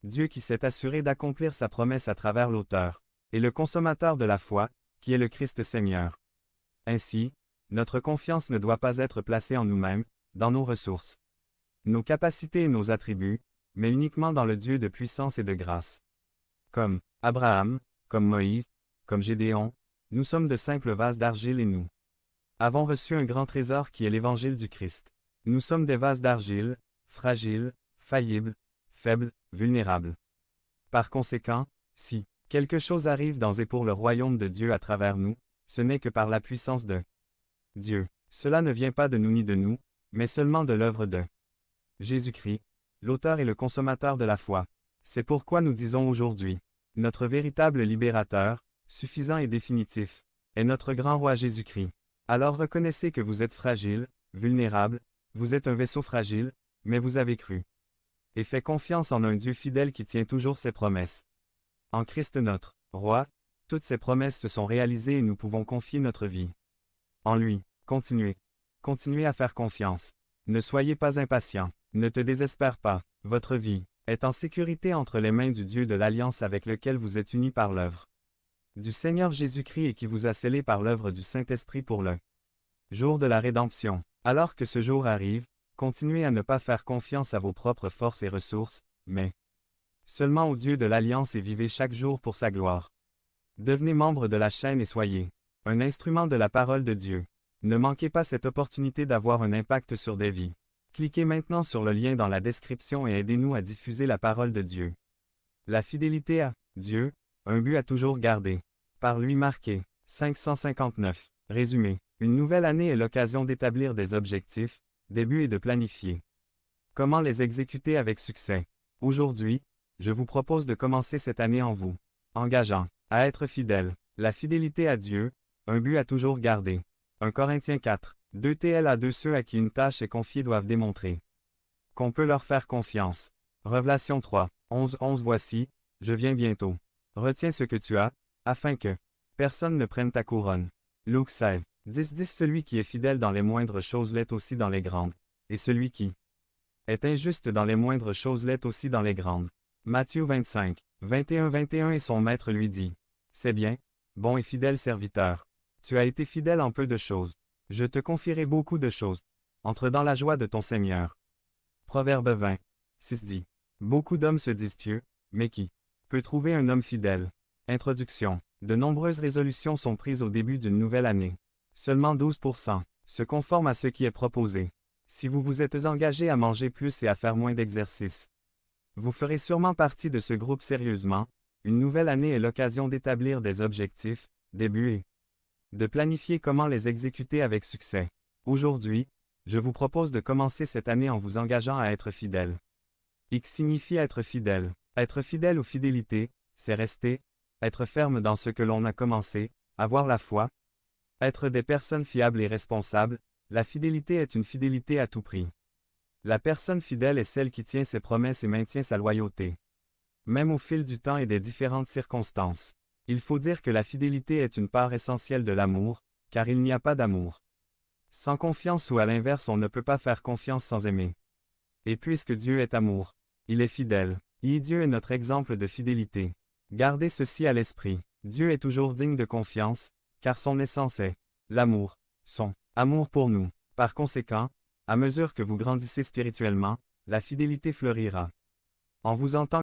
Dieu qui s'est assuré d'accomplir sa promesse à travers l'auteur, et le consommateur de la foi, qui est le Christ Seigneur. Ainsi, notre confiance ne doit pas être placée en nous-mêmes, dans nos ressources, nos capacités et nos attributs, mais uniquement dans le Dieu de puissance et de grâce. Comme Abraham, comme Moïse, comme Gédéon, nous sommes de simples vases d'argile et nous avons reçu un grand trésor qui est l'évangile du Christ. Nous sommes des vases d'argile, fragiles, faillibles, faibles, vulnérables. Par conséquent, si quelque chose arrive dans et pour le royaume de Dieu à travers nous, ce n'est que par la puissance de Dieu. Cela ne vient pas de nous ni de nous, mais seulement de l'œuvre de Jésus-Christ, l'auteur et le consommateur de la foi. C'est pourquoi nous disons aujourd'hui, notre véritable libérateur, suffisant et définitif, est notre grand roi Jésus-Christ. Alors reconnaissez que vous êtes fragile, vulnérable, vous êtes un vaisseau fragile, mais vous avez cru. Et faites confiance en un Dieu fidèle qui tient toujours ses promesses. En Christ notre roi, toutes ses promesses se sont réalisées et nous pouvons confier notre vie. En lui, continuez. Continuez à faire confiance. Ne soyez pas impatient. Ne te désespère pas. Votre vie est en sécurité entre les mains du Dieu de l'Alliance avec lequel vous êtes unis par l'œuvre du Seigneur Jésus-Christ et qui vous a scellé par l'œuvre du Saint-Esprit pour le jour de la rédemption. Alors que ce jour arrive, continuez à ne pas faire confiance à vos propres forces et ressources, mais seulement au Dieu de l'Alliance et vivez chaque jour pour sa gloire. Devenez membre de la chaîne et soyez un instrument de la parole de Dieu. Ne manquez pas cette opportunité d'avoir un impact sur des vies. Cliquez maintenant sur le lien dans la description et aidez-nous à diffuser la parole de Dieu. La fidélité à Dieu, un but à toujours garder. Par lui marqué. 559. Résumé. Une nouvelle année est l'occasion d'établir des objectifs, des buts et de planifier. Comment les exécuter avec succès? Aujourd'hui, je vous propose de commencer cette année en vous engageant à être fidèle. La fidélité à Dieu, un but à toujours garder. 1 Corinthiens 4. 2 TL à 2 ceux à qui une tâche est confiée doivent démontrer qu'on peut leur faire confiance. Révélation 3. 11 Voici, je viens bientôt. Retiens ce que tu as, afin que personne ne prenne ta couronne. Luc 16. 10 Celui qui est fidèle dans les moindres choses l'est aussi dans les grandes, et celui qui est injuste dans les moindres choses l'est aussi dans les grandes. Matthieu 25. 21 Et son maître lui dit, c'est bien, bon et fidèle serviteur. Tu as été fidèle en peu de choses. Je te confierai beaucoup de choses. Entre dans la joie de ton Seigneur. Proverbe 20. 6 dit. Beaucoup d'hommes se disent pieux, mais qui peut trouver un homme fidèle? Introduction. De nombreuses résolutions sont prises au début d'une nouvelle année. Seulement 12% se conforment à ce qui est proposé. Si vous vous êtes engagé à manger plus et à faire moins d'exercice, vous ferez sûrement partie de ce groupe sérieusement. Une nouvelle année est l'occasion d'établir des objectifs, des buts et de planifier comment les exécuter avec succès. Aujourd'hui, je vous propose de commencer cette année en vous engageant à être fidèle. X signifie être fidèle. Être fidèle ou fidélité, c'est rester, être ferme dans ce que l'on a commencé, avoir la foi, être des personnes fiables et responsables. La fidélité est une fidélité à tout prix. La personne fidèle est celle qui tient ses promesses et maintient sa loyauté. Même au fil du temps et des différentes circonstances. Il faut dire que la fidélité est une part essentielle de l'amour, car il n'y a pas d'amour sans confiance ou à l'inverse on ne peut pas faire confiance sans aimer. Et puisque Dieu est amour, il est fidèle. Et Dieu est notre exemple de fidélité. Gardez ceci à l'esprit. Dieu est toujours digne de confiance, car son essence est l'amour, son amour pour nous. Par conséquent, à mesure que vous grandissez spirituellement, la fidélité fleurira. En vous entendant